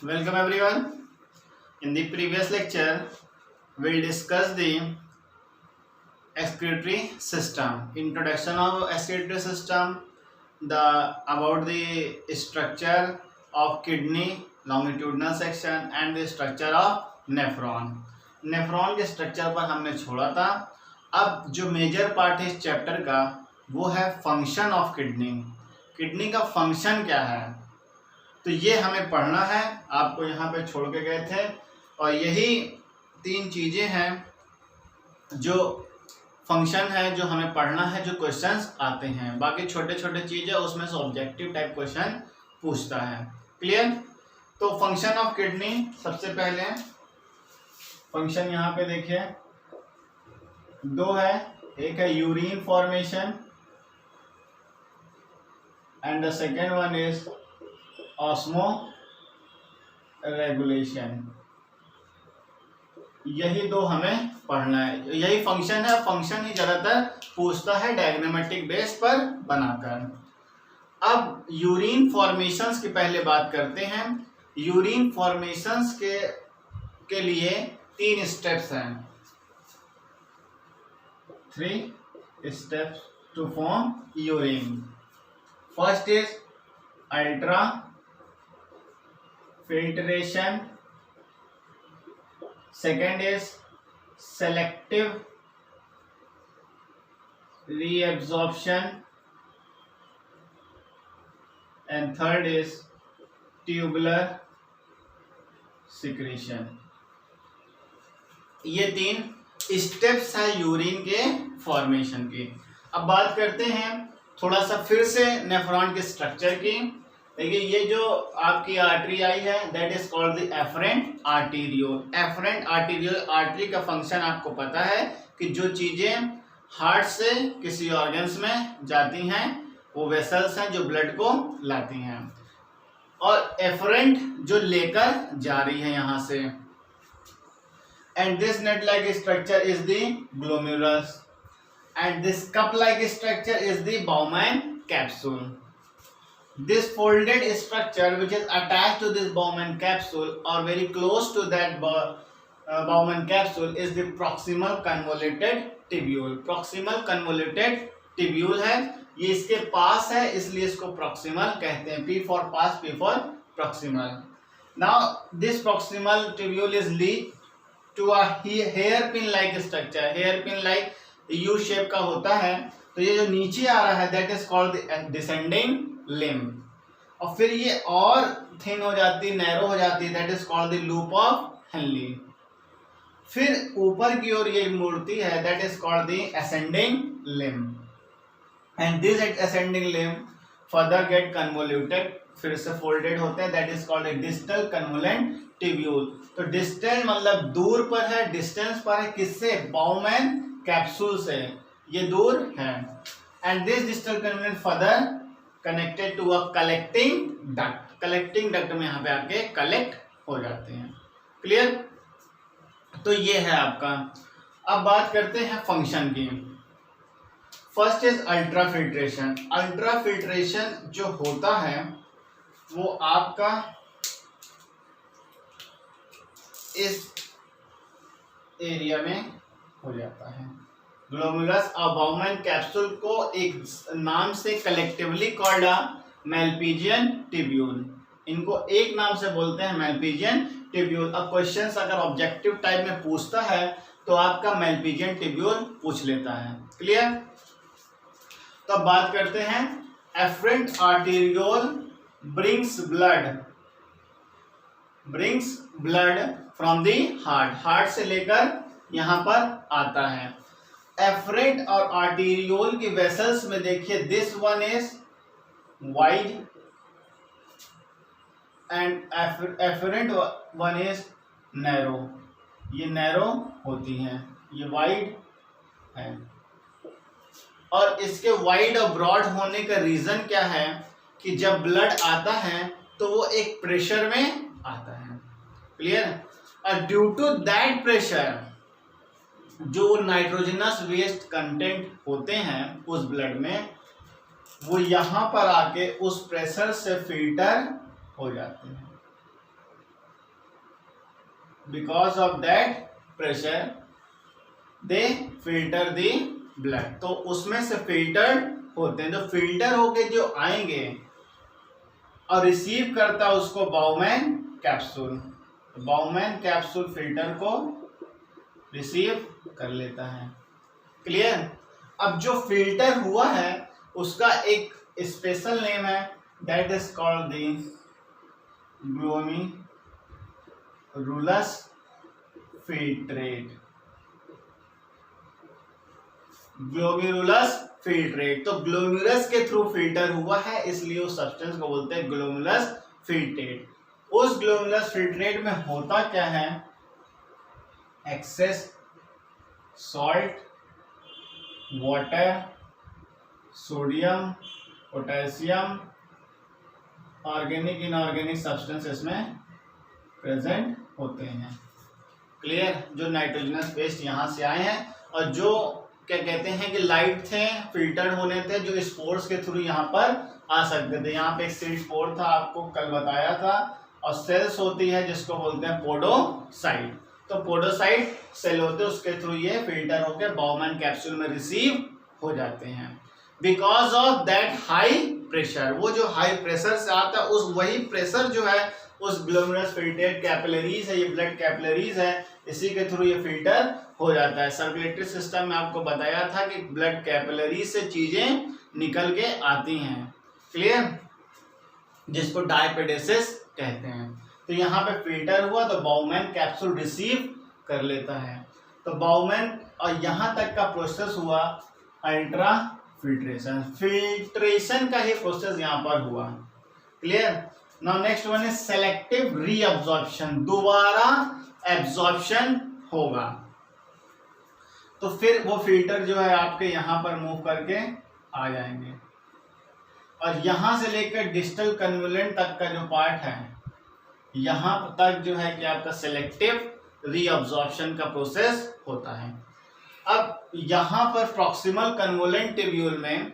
Welcome everyone. In the previous lecture, we'll discuss the excretory system. Introduction of excretory system, the about the structure of kidney, longitudinal section and the structure of nephron. Nephron के structure पर हमने छोड़ा था. अब जो major part है इस chapter का वो है फंक्शन ऑफ किडनी. किडनी का फंक्शन क्या है तो ये हमें पढ़ना है. आपको यहाँ पे छोड़ के गए थे और यही तीन चीज़ें हैं जो फंक्शन है जो हमें पढ़ना है, जो क्वेश्चंस आते हैं. बाकी छोटे छोटे चीज़ें उसमें से ऑब्जेक्टिव टाइप क्वेश्चन पूछता है. क्लियर. तो फंक्शन ऑफ किडनी, सबसे पहले फंक्शन यहाँ पे देखिए दो है. एक है urine formation and the second one is osmo regulation. यही दो हमें पढ़ना है, यही फंक्शन है. फंक्शन ही ज्यादातर पूछता है डायग्रामेटिक बेस पर बनाकर. अब यूरिन फॉर्मेशंस की पहले बात करते हैं. यूरिन फॉर्मेशंस के लिए 3 स्टेप्स हैं. 3 steps to form urine. First is ultra filtration, second is selective reabsorption and third is tubular secretion. ये 3 स्टेप्स है यूरिन के फॉर्मेशन की. अब बात करते हैं थोड़ा सा फिर से नेफ्रॉन के स्ट्रक्चर की. देखिए ये जो आपकी आर्टरी आई है that is called the efferent arteriole. Efferent arteriole artery का फंक्शन आपको पता है कि जो चीजें हार्ट से किसी ऑर्गन्स में जाती हैं वो वेसल्स हैं जो ब्लड को लाती हैं, और एफरेंट जो लेकर जा रही है यहां से. And this net like structure is the glomerulus and this cup like structure is the Bowman capsule. This folded structure which is attached to this Bowman capsule or very close to that Bowman capsule is the proximal convoluted tubule. Proximal convoluted tubule है, ये इसके पास है इसलिए इसको proximal कहते हैं. P for pass, P for proximal. Now this proximal tubule is lead to a hairpin like structure. hairpin like U shape का होता है. तो ये जो नीचे आ रहा है that is called the descending लिम, और फिर ये और थिन हो जाती है, नैरो हो जाती है, that is called the loop of Henle. फिर ऊपर की ओर ये मुड़ती है that is called the ascending limb and this ascending limb further get convoluted, फिर से फोल्डेड होते हैं, that is called distal convoluted tubule. तो डिस्टल मतलब दूर पर है, डिस्टेंस पर है, किससे? बाउमैन कैप्सूल से, ये दूर है. And this distal convoluted further connected to a collecting duct. Collecting duct में यहाँ पे आके कलेक्ट हो जाते हैं. क्लियर. तो ये है आपका. अब बात करते हैं फंक्शन की. First is ultra filtration. Ultra filtration जो होता है वो आपका इस एरिया में हो जाता है. ग्लोमेरुलस और बाउमैन कैप्सूल को एक नाम से कलेक्टिवली कॉल्ड मैल्पिजियन टिब्यूल. इनको एक नाम से बोलते हैं मैल्पिजियन टिब्यूल. अब क्वेश्चंस अगर ऑब्जेक्टिव टाइप में पूछता है तो आपका मैल्पिजियन टिब्यूल पूछ लेता है. क्लियर. तो अब बात करते हैं efferent arteriole brings blood from the heart. Heart से लेकर यहां पर आता है. एफरेंट और आर्टेरियोल की वेसल्स में देखिए this one is wide and efferent one is narrow. ये नैरो होती हैं, ये वाइड है. और इसके वाइड और ब्रॉड होने का रीजन क्या है कि जब ब्लड आता है तो वो एक प्रेशर में आता है. क्लियर. और ड्यू टू दैट प्रेशर जो नाइट्रोजनस वेस्ट कंटेंट होते हैं उस ब्लड में वो यहाँ पर आके उस प्रेशर से फिल्टर हो जाते हैं. Because of that pressure they filter the blood. तो उसमें से फिल्टर होते हैं, जो फिल्टर होके जो आएंगे और रिसीव करता है उसको बाउमैन कैप्सूल। बाउमैन कैप्सूल फिल्टर को रिसीव कर लेता है। क्लियर। अब जो फिल्टर हुआ है उसका एक स्पेशल नेम है, that is called the glomerulus filtrate. Glomerulus filtrate, तो ग्लोमेरुलस के थ्रू फिल्टर हुआ है इसलिए उस सब्सटेंस को बोलते हैं ग्लोमेरुलस फिल्ट्रेट। उस ग्लोमेरुलस फिल्ट्रेट में होता क्या है, excess salt, water, sodium, potassium, organic inorganic substance इसमें प्रेजेंट होते हैं। क्लियर। जो नाइट्रोजनस वेस्ट यहाँ से आए हैं और जो क्या कहते हैं कि लाइट थे, फिल्टर्ड होने थे, जो स्पोर्स के थ्रू यहाँ पर आ सकते थे। यहाँ पे एक सीड स्पोर था, आपको कल बताया था, और सेल्स होती है जिसको बोलते हैं पोडोसाइट। तो पोडोसाइट सेल होते हैं, उसके थ्रू ये फिल्टर होकर बाउमैन कैप्सूल में रिसीव हो जाते हैं। Because of that high pressure, वो जो हाई प्रेशर से आता है उस वही प्रेशर जो है उस ग्लोमेरुलस फिल्ट्रेट कैपिलरीज है, ये ब्लड कैपिलरीज है, इसी के थ्रू ये फिल्टर हो जाता है। सर्कुलेटरी सिस्टम में आपको बताया था कि ब्लड कैपिलरीज से चीजें निकल के आती हैं। क्लियर। जिसको डायपेडेसिस कहते हैं। तो यहाँ पे फिल्टर हुआ तो बाउमैन कैप्सूल रिसीव कर लेता है। तो बाउमैन और यहाँ तक का प्रोसेस हुआ अल्ट्रा फिल्ट्रेशन। फिल्ट्रेशन का ही प्रोसेस यहाँ पर हुआ। Clear. Now next one is selective reabsorption. दोबारा एब्जॉर्प्शन होगा तो फिर वो फिल्टर जो है आपके यहाँ पर मूव करके आ जाएंगे और यहां से लेकर डिस्टल कन्वोलेंट तक का जो पार्ट है यहां तक जो है कि आपका सेलेक्टिव रीअब्जॉर्प्शन का प्रोसेस होता है। अब यहां पर प्रॉक्सिमल कन्वोलेंट ट्यूब्यूल में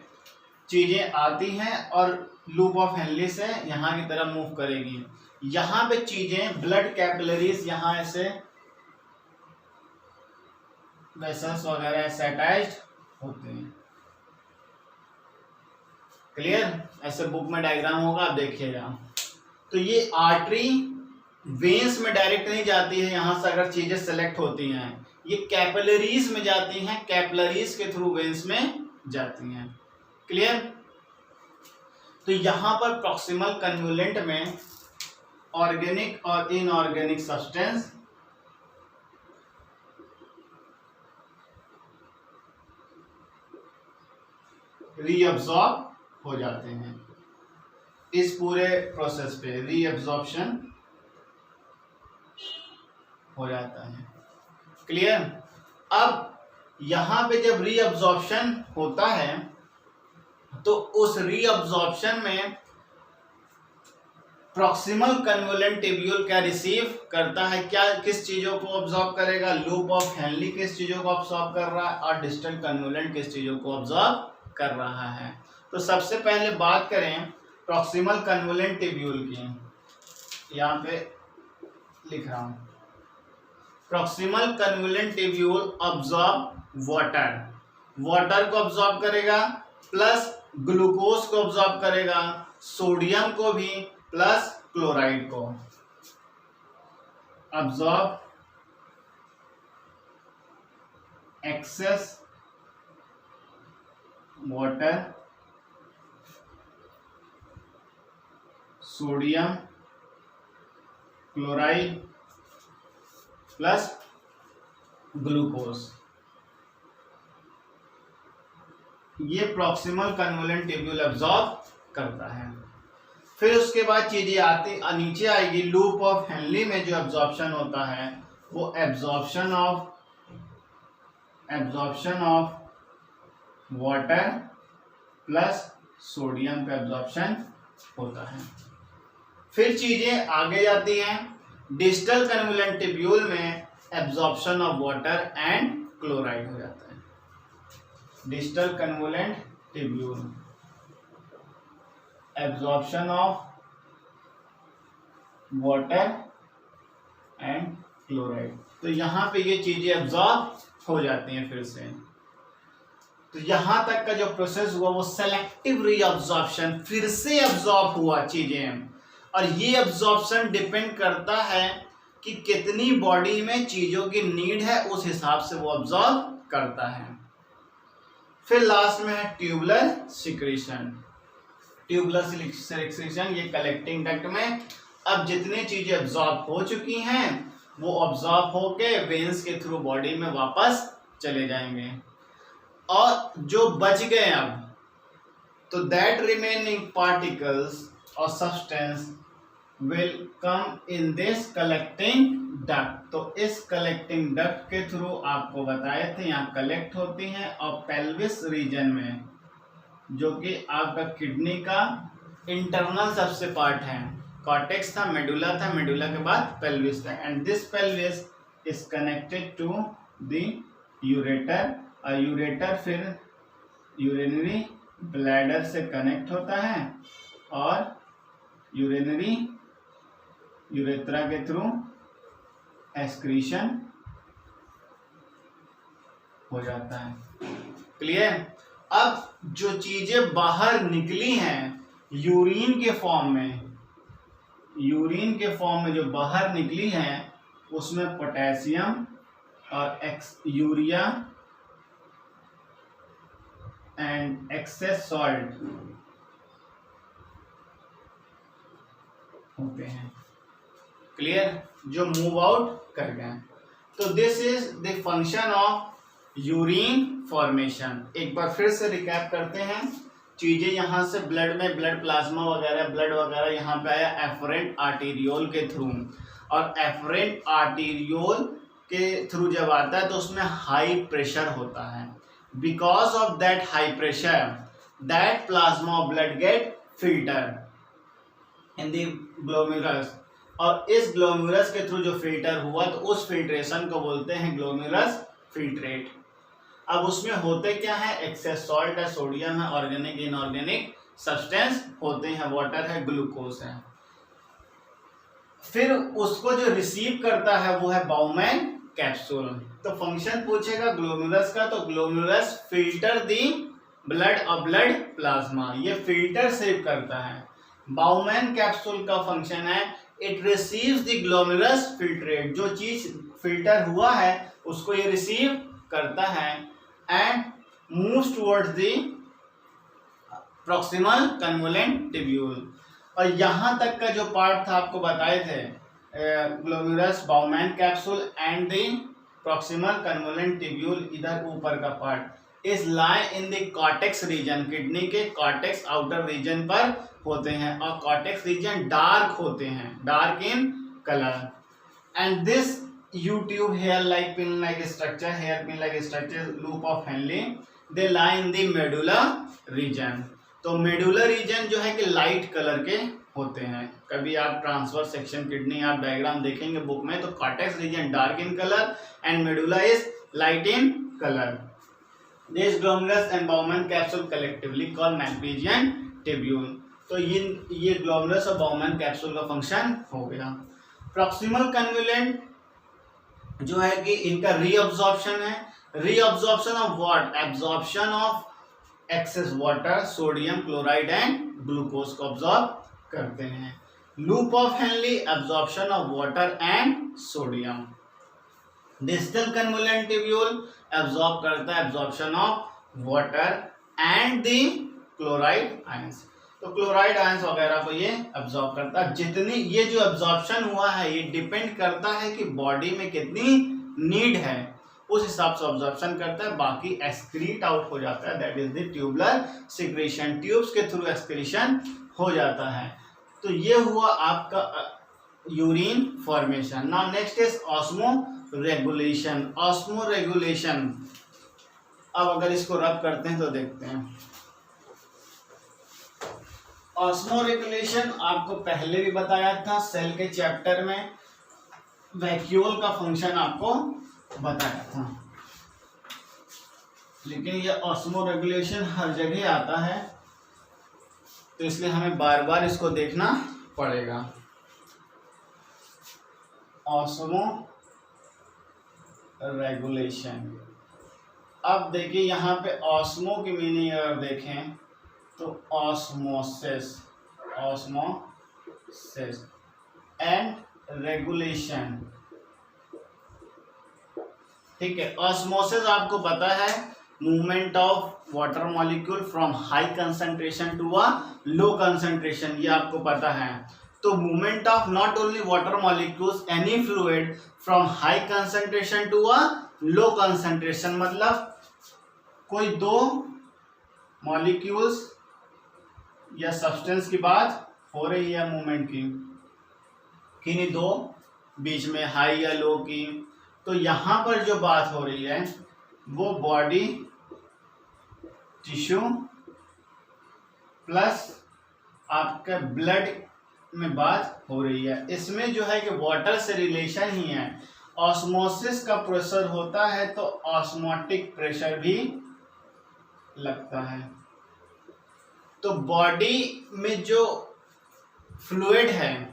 चीजें आती हैं और लूप ऑफ हेनली से यहाँ की तरफ मूव करेगी। यहाँ पे चीजें ब्लड कैपिलरीज यहाँ ऐसे वेसल्स वगैरह ऐसे अटैच्ड होते हैं। क्लियर। ऐसे बुक में डायग्राम होगा, आप देखिएगा। तो ये आर्टरी वेन्स में डायरेक्ट नहीं जाती है, यहां से अगर चीजें सेलेक्ट होती हैं ये कैपिलरीज में जाती हैं, कैपिलरीज के थ्रू वेन्स में जाती हैं। क्लियर। तो यहां पर प्रॉक्सिमल कन्वोलेंट में ऑर्गेनिक और इनऑर्गेनिक सब्सटेंस रीअब्सॉर्ब हो जाते हैं। इस पूरे प्रोसेस पे रीअब्सॉर्प्शन हो जाता है। क्लियर। अब यहां पे जब रीअब्सॉर्प्शन होता है तो उस रीअब्सॉर्प्शन में प्रॉक्सिमल कन्वोलेंट ट्यूब्यूल क्या रिसीव करता है, क्या किस चीजों को ऑब्जॉर्ब करेगा, लूप ऑफ हेनली किस चीजों को ऑब्जॉर्ब कर रहा है और डिस्टल कन्वोलेंट किस चीजों को ऑब्जॉर्ब कर रहा है। तो सबसे पहले बात करें प्रॉक्सिमल कन्वोलेंट ट्यूब्यूल की, यहाँ पे लिख रहा हूं। Proximal convoluted tubule absorb water, water को ऑब्जॉर्ब करेगा प्लस ग्लूकोज को ऑब्जॉर्ब करेगा, सोडियम को भी प्लस क्लोराइड को। Absorb excess water, sodium, chloride plus glucose, ये प्रॉक्सिमल कन्वोलेंट ट्यूब्यूल एब्जॉर्ब करता है। फिर उसके बाद चीजें आती नीचे आएगी। लूप ऑफ हेनली में जो एब्जॉर्प्शन होता है वो absorption of water plus sodium का एब्जॉर्प्शन होता है। फिर चीजें आगे जाती हैं। डिस्टल कन्वोलेंट ट्यूब्यूल में absorption of water and chloride हो जाता है। Distal convoluted tubule absorption of water and chloride. तो यहाँ पे ये चीजें एब्जॉर्ब हो जाती हैं फिर से। तो यहाँ तक का जो प्रोसेस हुआ वो सेलेक्टिव रीअब्जॉर्प्शन, फिर से एब्जॉर्ब हुआ चीजें। और ये एब्जॉर्प्शन डिपेंड करता है कि कितनी बॉडी में चीजों की नीड है, उस हिसाब से वो एब्जॉर्ब करता है। फिर लास्ट में है ट्यूबुलर सिक्रीशन। ट्यूबुलर सिक्रीशन ये कलेक्टिंग डक्ट में अब जितनी चीजें एब्जॉर्ब हो चुकी हैं वो एब्जॉर्ब होके वेन्स के थ्रू बॉडी में वापस चले जाएंगे। और जो बच गए अब, तो दैट रिमेनिंग पार्टिकल्स और substance will come in this collecting duct. तो इस कलेक्टिंग डक्ट के थ्रू आपको बताए थे यहाँ कलेक्ट होती हैं, और पेल्विस रीजन में, जो कि आपका किडनी का इंटरनल सबसे पार्ट है, कॉर्टेक्स था, मेडुला था, मेडुला के बाद पेल्विस था, and this pelvis is connected to the ureter. और यूरेटर फिर यूरिनरी ब्लैडर से कनेक्ट होता है और यूरिनरी यूरेथ्रा के थ्रू एक्सक्रीशन हो जाता है। क्लियर? अब जो चीजें बाहर निकली हैं यूरिन के फॉर्म में, यूरिन के फॉर्म में जो बाहर निकली हैं उसमें पोटेशियम और यूरिया एंड एक्सेस सॉल्ट होते हैं। क्लियर? जो मूव आउट कर गए। तो this is the function of urine formation. एक बार फिर से रिकैप करते हैं चीजें। यहाँ से ब्लड में ब्लड प्लाज्मा वगैरह, ब्लड वगैरह यहाँ पे आया एफरेंट आर्टीरियोल के थ्रू, और एफरेंट आर्टीरियोल के थ्रू जब आता है तो उसमें हाई प्रेशर होता है। Because of that high pressure that plasma of blood get filter in the glomerulus, और इस ग्लोमेरुलस के थ्रू जो फिल्टर हुआ तो उस फिल्ट्रेशन को बोलते हैं ग्लोमेरुलस फिल्ट्रेट। अब उसमें होते क्या है, एक्सेस सॉल्ट है, सोडियम है, ऑर्गेनिक इनऑर्गेनिक सब्सटेंस होते हैं, वाटर है, ग्लूकोज है। फिर उसको जो रिसीव करता है वो है बाउमैन कैप्सूल। तो फंक्शन पूछेगा ग्लोमेरुलस का, तो ग्लोमेरुलस फिल्टर दी ब्लड और ब्लड प्लाज्मा, ये फिल्टर सेव करता है। बाउमैन कैप्सूल का फंक्शन है it receives the glomerulus filtrate, जो चीज फिल्टर हुआ है उसको ये रिसीव करता है and moves towards the proximal convoluted tubule. और यहाँ तक का जो पार्ट था आपको बताए थे, glomerulus, Bowman capsule and the proximal convoluted tubule, इधर ऊपर का part is lie in the cortex region, kidney के कॉर्टेक्स आउटर रीजन पर होते हैं, और कॉर्टेक्स रीजन डार्क होते हैं, dark in colour. And this U-tube hair-like pin-like structure, hair pin-like structure, loop of Henle, they lie in the medulla region। तो medulla reason जो है कि लाइट कलर के होते हैं। कभी आप ट्रांसफर सेक्शन किडनी आप डायग्राम देखेंगे बुक में, तो cortex region dark in colour and medulla is light in colour. This glomerulus and Bowman capsule collectively called magnesian tubule. तो ये ग्लोमेरुलस और बाउमैन कैप्सूल का फंक्शन हो गया। प्रॉक्सिमल कन्वोलेंट जो है कि इनका रीअब्जॉर्प्शन है। Reabsorption of what? Absorption of excess water, sodium chloride and glucose को ऑब्जॉर्ब करते हैं। Loop of Henle absorption of water and sodium. Distal convoluted tubule absorb करता है absorption of water and the chloride ions. तो chloride ions वगैरह को ये absorb करता है। जितनी ये जो एब्जॉर्प्शन हुआ है ये डिपेंड करता है कि बॉडी में कितनी नीड है, उस हिसाब से एब्जॉर्प्शन करता है। बाकी एक्सक्रीट आउट हो जाता है, that is the tubular secretion, tubes के थ्रू एक्सक्रीशन हो जाता है। तो ये हुआ आपका urine formation. Now next is osmo regulation. Osmo regulation, अब अगर इसको रब करते हैं तो देखते हैं। ऑस्मो रेगुलेशन आपको पहले भी बताया था सेल के चैप्टर में, वैक्यूल का फंक्शन आपको बताया था, लेकिन ये ऑस्मो रेगुलेशन हर जगह आता है तो इसलिए हमें बार बार इसको देखना पड़ेगा। Osmo regulation. अब देखिए यहाँ पे ऑस्मो की मीनिंग अगर देखें तो ऑस्मोसिस, ऑस्मोसिस एंड रेगुलेशन। ठीक है, ऑस्मोसिस आपको पता है movement of water molecule from high concentration to a low concentration, ये आपको पता है। तो movement of not only water molecules any fluid from high concentration to a low concentration, मतलब कोई दो मॉलिक्यूल्स या सब्सटेंस की बात हो रही है मूवमेंट की, किन्हीं दो बीच में हाई या लो की। तो यहां पर जो बात हो रही है वो बॉडी टिश्यू प्लस आपके ब्लड में बात हो रही है। इसमें जो है कि वाटर से रिलेशन ही है। ऑस्मोसिस का प्रेशर होता है तो ऑस्मोटिक प्रेशर भी लगता है। तो बॉडी में जो फ्लूइड है,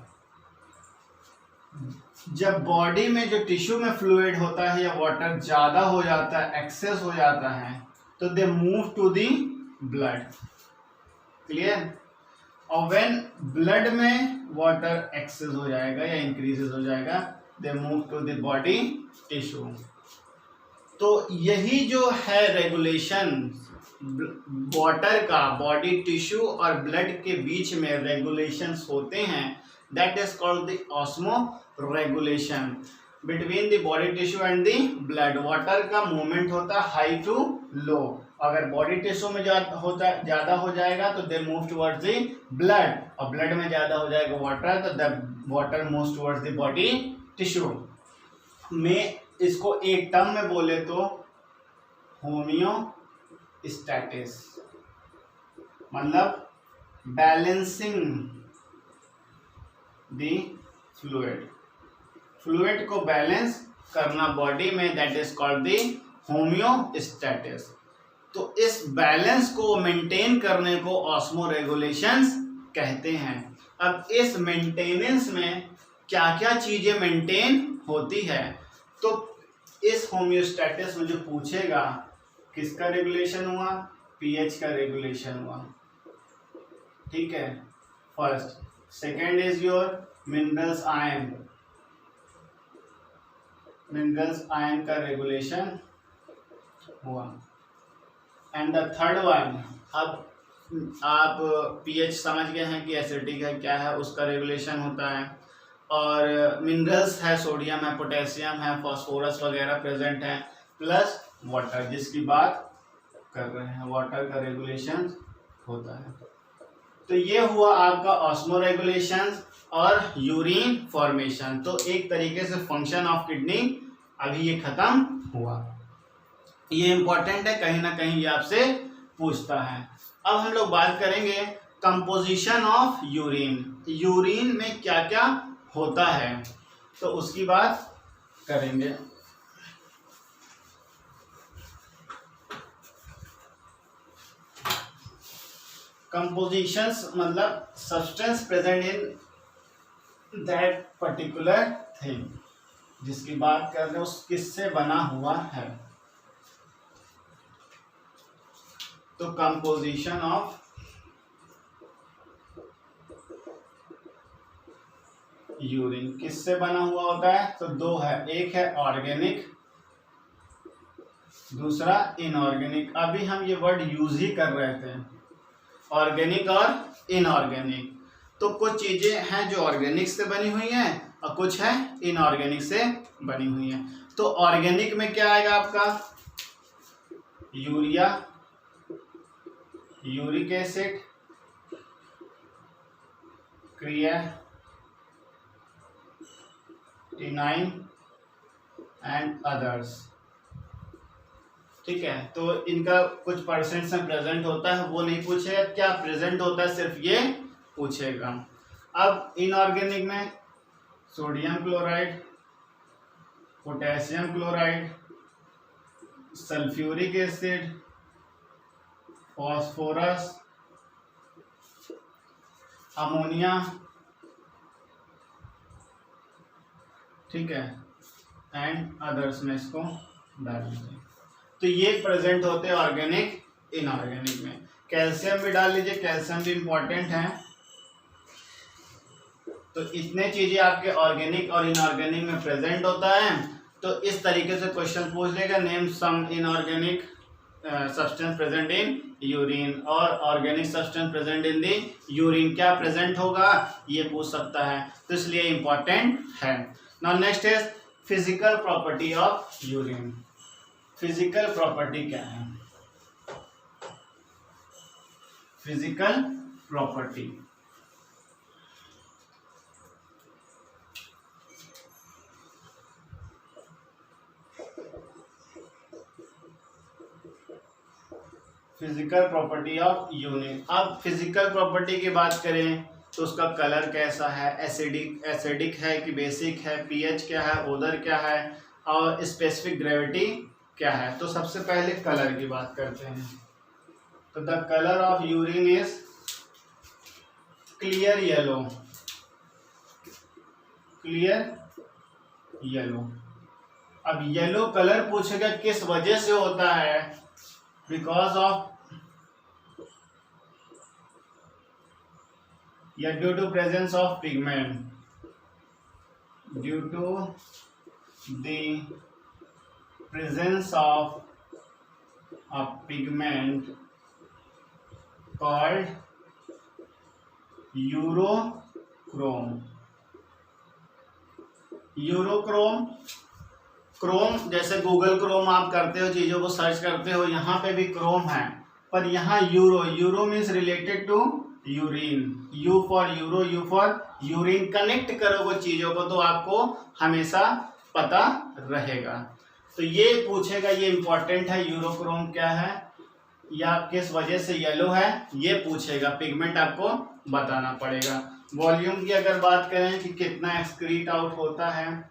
जब बॉडी में जो टिश्यू में फ्लूइड होता है या वाटर ज्यादा हो जाता है, एक्सेस हो जाता है, तो they move to the blood. Clear? और व्हेन ब्लड में वाटर एक्सेस हो जाएगा या इंक्रीजेस हो जाएगा, they move to the body tissue. तो यही जो है रेगुलेशन वाटर का, बॉडी टिश्यू और ब्लड के बीच में रेगुलेशंस होते हैं, that is called the osmo regulation between the body tissue and the blood. Water का मूवमेंट होता है हाई टू लो। अगर बॉडी टिश्यू में ज्यादा हो जाएगा तो they move towards the blood, और ब्लड में ज्यादा हो जाएगा वाटर तो the water moves towards the body tissue. में इसको एक टर्म में बोले तो होमियोस्टैटिस, मतलब बैलेंसिंग द फ्लूइड, फ्लूइड को बैलेंस करना बॉडी में, दैट इज कॉल्ड द होमियोस्टैटिस। तो इस बैलेंस को मेंटेन करने को ऑस्मो रेगुलेशंस कहते हैं। अब इस मेंटेनेंस में क्या क्या चीजें मेंटेन होती है, तो इस होमियोस्टैटिस में जो पूछेगा किसका रेगुलेशन हुआ, पीएच का रेगुलेशन हुआ। ठीक है, first. Second is your minerals ion, minerals ion का रेगुलेशन हुआ। एंड द थर्ड वन, अब आप पीएच समझ गए हैं कि एसिडिक है क्या है, उसका रेगुलेशन होता है। और मिनरल्स है, सोडियम है, पोटेशियम है, फास्फोरस वगैरह प्रेजेंट है, प्लस वाटर जिसकी बात कर रहे हैं, वाटर का रेगुलेशन होता है। तो ये हुआ आपका ऑस्मो रेगुलेशन और यूरिन फॉर्मेशन। तो एक तरीके से फंक्शन ऑफ किडनी अभी ये खत्म हुआ। ये इंपॉर्टेंट है, कहीं ना कहीं ये आपसे पूछता है। अब हम लोग बात करेंगे कंपोजिशन ऑफ यूरिन, यूरिन में क्या क्या होता है, तो उसकी बात करेंगे। कंपोजिशंस मतलब substance present in that particular thing, जिसकी बात कर रहे हो किससे बना हुआ है। तो कंपोजिशन ऑफ यूरिन किससे बना हुआ होता है, तो दो है, एक है ऑर्गेनिक, दूसरा इनऑर्गेनिक। अभी हम ये वर्ड यूज ही कर रहे थे, ऑर्गेनिक और इनऑर्गेनिक। तो कुछ चीजें हैं जो ऑर्गेनिक से बनी हुई हैं और कुछ है इनऑर्गेनिक से बनी हुई हैं। तो ऑर्गेनिक में क्या आएगा आपका, urea, uric acid, creatinine and others. ठीक है, तो इनका कुछ परसेंट में प्रेजेंट होता है, वो नहीं पूछेगा क्या प्रेजेंट होता है, सिर्फ ये पूछेगा। अब इनऑर्गेनिक में sodium chloride, potassium chloride, sulphuric acid, phosphorus, ammonia, ठीक है, एंड अदर्स में इसको डाल दीजिए। तो ये प्रेजेंट होते हैं ऑर्गेनिक इनऑर्गेनिक में। कैल्शियम भी डाल लीजिए, कैल्शियम भी इंपॉर्टेंट है। तो इतने चीजें आपके ऑर्गेनिक और इनऑर्गेनिक में प्रेजेंट होता है। तो इस तरीके से क्वेश्चन पूछ लेगा, name some inorganic substance present in urine और organic substance present in the urine. क्या प्रेजेंट होगा ये पूछ सकता है, तो इसलिए इंपॉर्टेंट है। Now next is physical property of urine. Physical property क्या है? Physical property physical property of urine. अब फिजिकल प्रॉपर्टी की बात करें तो उसका कलर कैसा है, एसिडिक है कि बेसिक है, पीएच क्या है, ओडर क्या है और स्पेसिफिक ग्रेविटी क्या है। तो सबसे पहले कलर की बात करते हैं। तो the colour of urine is clear yellow. Clear yellow. अब येलो कलर पूछेगा किस वजह से होता है? बिकॉज ऑफ या due to presence of pigment, due to the presence of a pigment called urochrome. Urochrome, chrome जैसे गूगल क्रोम आप करते हो, चीजों को सर्च करते हो, यहाँ पे भी क्रोम है, पर यहाँ uro, uro means related to urine. U for uro, U for urine. Connect करोगे चीजों को तो आपको हमेशा पता रहेगा। तो ये पूछेगा, ये इंपॉर्टेंट है, यूरोक्रोम क्या है या किस वजह से येलो है, ये पूछेगा। पिगमेंट आपको बताना पड़ेगा। वॉल्यूम की अगर बात करें कि कितना एक्सक्रीट आउट होता है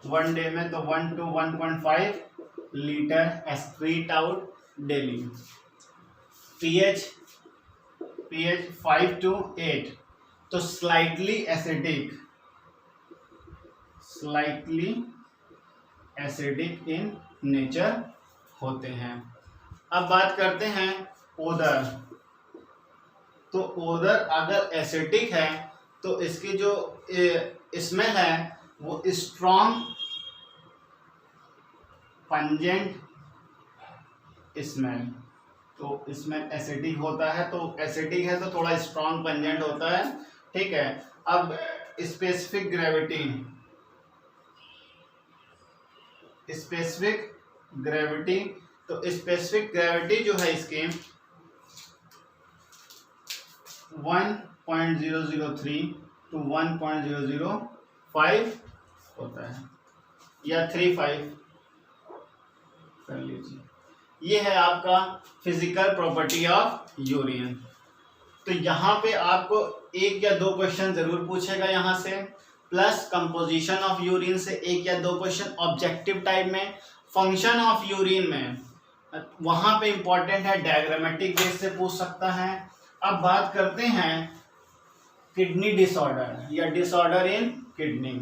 वन डे में, तो 1 to 1.5 litre excrete out daily. PH 5 to 8, तो स्लाइटली एसिडिक इन नेचर होते हैं। अब बात करते हैं ओदर। तो ओदर अगर एसिडिक है तो इसकी जो स्मेल है वो स्ट्रॉन्ग पंजेंट स्मेल। तो इसमें एसिडिक होता है, तो एसिडिक है तो थोड़ा स्ट्रॉन्ग पंजेंट होता है, ठीक है। अब स्पेसिफिक ग्रेविटी, तो स्पेसिफिक ग्रेविटी जो है इसकी 1.003 to 1.005 होता है, या 35 कर लीजिए। ये है आपका फिजिकल प्रॉपर्टी ऑफ यूरिन। तो यहाँ पे आपको एक या दो क्वेश्चन जरूर पूछेगा यहाँ से, प्लस कंपोजिशन ऑफ यूरिन से एक या दो क्वेश्चन ऑब्जेक्टिव टाइप में। फंक्शन ऑफ यूरिन में वहां पे इंपॉर्टेंट है, डायग्रामेटिक बेस से पूछ सकता है। अब बात करते हैं किडनी डिसऑर्डर या डिसऑर्डर इन किडनी।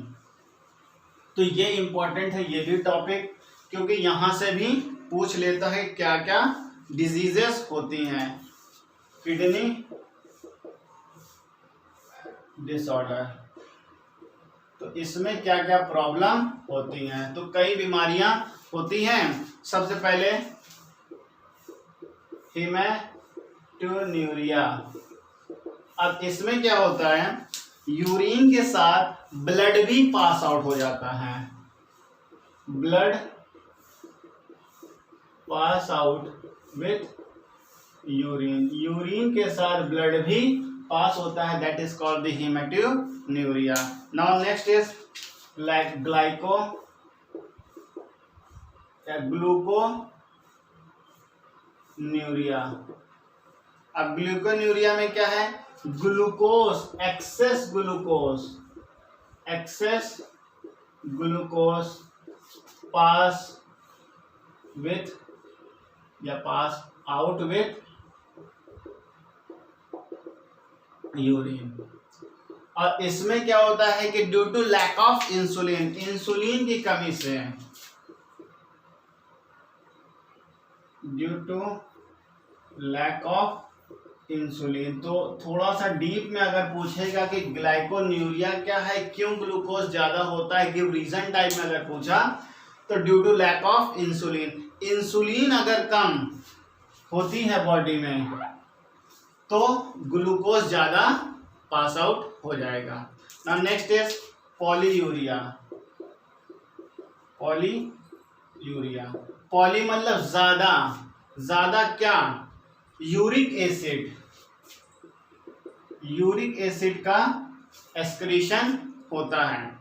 तो ये इंपॉर्टेंट है ये भी टॉपिक, क्योंकि यहां से भी पूछ लेता है क्या क्या डिजीजेस होती हैं। किडनी डिसऑर्डर, तो इसमें क्या क्या प्रॉब्लम होती हैं। तो कई बीमारियां होती हैं। सबसे पहले हेमेटोन्यूरिया। अब इसमें क्या होता है, यूरिन के साथ ब्लड भी पास आउट हो जाता है। Blood pass out with urine, urine के साथ ब्लड भी पास होता है, that is called the hematuria. Now next is like glucosuria. अब ग्लूकोन्यूरिया में क्या है, glucose, excess glucose pass with या पास आउट विथ यूरिन। और इसमें क्या होता है कि due to lack of insulin, insulin की कमी से, due to lack of insulin. तो थोड़ा सा डीप में अगर पूछेगा कि ग्लाइकोन्यूरिया क्या है, क्यों ग्लूकोज ज्यादा होता है, गिव रीजन टाइप में अगर पूछा तो due to lack of insulin. Insulin अगर कम होती है बॉडी में तो ग्लूकोज ज्यादा पास आउट हो जाएगा। Now next is polyuria. Polyuria, poly मतलब ज्यादा, ज्यादा क्या, यूरिक एसिड, यूरिक एसिड का एक्सक्रीशन होता है,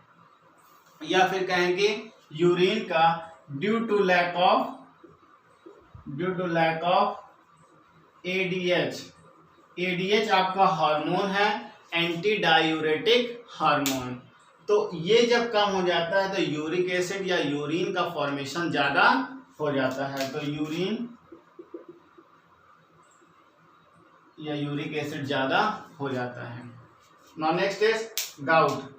या फिर कहेंगे यूरिन का due to lack of ADH. ADH आपका हार्मोन है, एंटी डायूरेटिक हार्मोन। तो ये जब कम हो जाता है तो यूरिक एसिड या यूरिन का फॉर्मेशन ज्यादा हो जाता है, तो यूरिन या यूरिक एसिड ज्यादा हो जाता है। Now next is gout.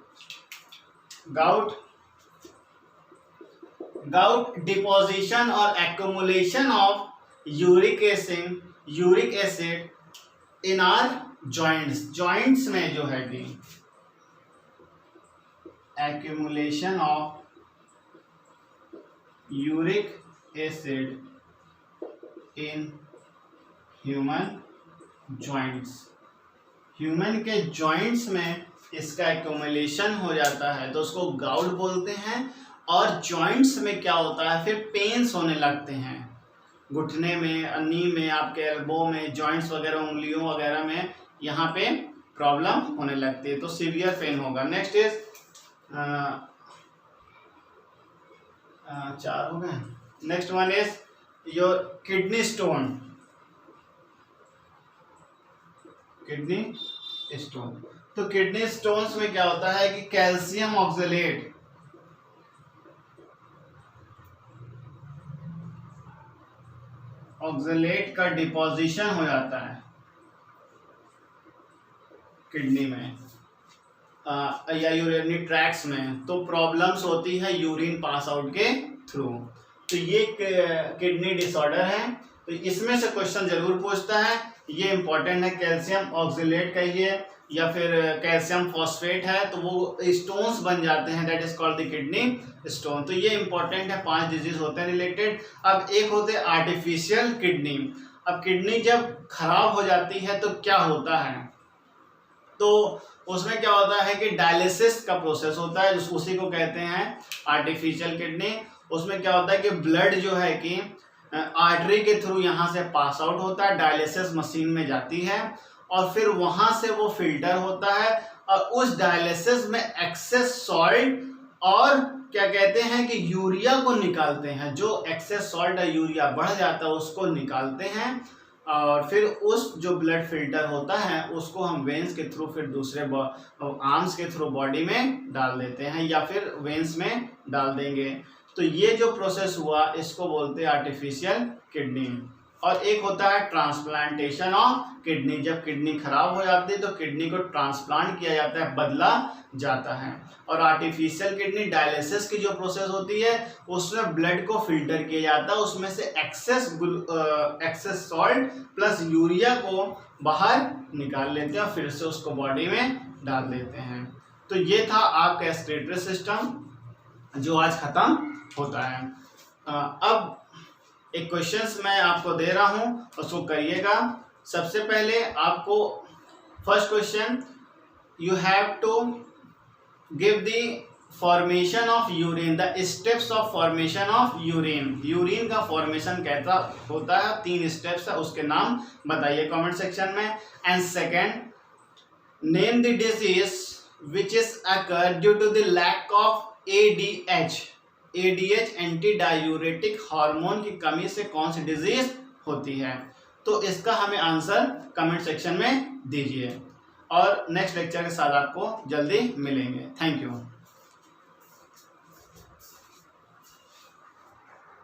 Gout deposition और accumulation of uric acid in our joints में जो है कि accumulation of uric acid in human joints, human के जॉइंट्स में इसका एक्युमुलेशन हो जाता है तो उसको गाउट बोलते हैं। और जॉइंट्स में क्या होता है, फिर पेन्स होने लगते हैं, घुटने में, नी में, आपके एल्बो में, जॉइंट्स वगैरह, उंगलियों वगैरह में यहाँ पे प्रॉब्लम होने लगती है, तो सीवियर पेन होगा। नेक्स्ट इज 4 हो गए। Next one is your kidney stone. Kidney stone, तो किडनी स्टोन्स में क्या होता है कि कैल्शियम ऑक्सलेट, का डिपोजिशन हो जाता है किडनी में या यूरिनरी ट्रैक्ट्स में, तो प्रॉब्लम्स होती है यूरिन पास आउट के थ्रू। तो ये किडनी डिसऑर्डर है, तो इसमें से क्वेश्चन जरूर पूछता है, ये इंपॉर्टेंट है। कैल्शियम ऑक्सलेट कहिए या फिर कैल्शियम फॉस्फेट है तो वो स्टोन्स बन जाते हैं, that is called the kidney stone. तो ये इंपॉर्टेंट है, 5 डिजीज होते हैं रिलेटेड। अब एक होते हैं आर्टिफिशियल किडनी। अब किडनी जब खराब हो जाती है तो क्या होता है, तो उसमें क्या होता है कि डायलिसिस का प्रोसेस होता है, उसी को कहते हैं आर्टिफिशियल किडनी। उसमें क्या होता है कि ब्लड जो है कि आर्टरी के थ्रू यहाँ से पास आउट होता है, डायलिसिस मशीन में जाती है और फिर वहां से वो फिल्टर होता है और उस डायलिसिस में एक्सेस सॉल्ट और क्या कहते हैं कि यूरिया को निकालते हैं। जो एक्सेस सॉल्ट या यूरिया बढ़ जाता है उसको निकालते हैं और फिर उस जो ब्लड फिल्टर होता है उसको हम वेन्स के थ्रू फिर दूसरे आर्म्स के थ्रू बॉडी में डाल देते हैं या फिर वेन्स में डाल देंगे। तो ये जो प्रोसेस हुआ इसको बोलते हैं आर्टिफिशियल किडनी। और एक होता है ट्रांसप्लांटेशन ऑफ किडनी। जब किडनी खराब हो जाती है तो किडनी को ट्रांसप्लांट किया जाता है, बदला जाता है। और आर्टिफिशियल किडनी डायलिसिस की जो प्रोसेस होती है उसमें ब्लड को फिल्टर किया जाता है, उसमें से एक्सेस सॉल्ट प्लस यूरिया को बाहर निकाल लेते हैं और फिर से उसको बॉडी में डाल देते हैं। तो ये था आपका एक्सक्रीटरी सिस्टम जो आज खत्म होता है। अब एक क्वेश्चंस मैं आपको दे रहा हूं, उसको करिएगा। सबसे पहले आपको first question, you have to give the formation of urine, the steps of formation of urine. Urine का फॉर्मेशन कैसा होता है, 3 स्टेप्स है, उसके नाम बताइए कमेंट सेक्शन में। And second, name the disease which is occur due to the lack of ADH। ADH anti diuretic hormone की कमी से कौन सी डिजीज होती है, तो इसका हमें आंसर कमेंट सेक्शन में दीजिए। और नेक्स्ट लेक्चर के साथ आपको जल्दी मिलेंगे। Thank you.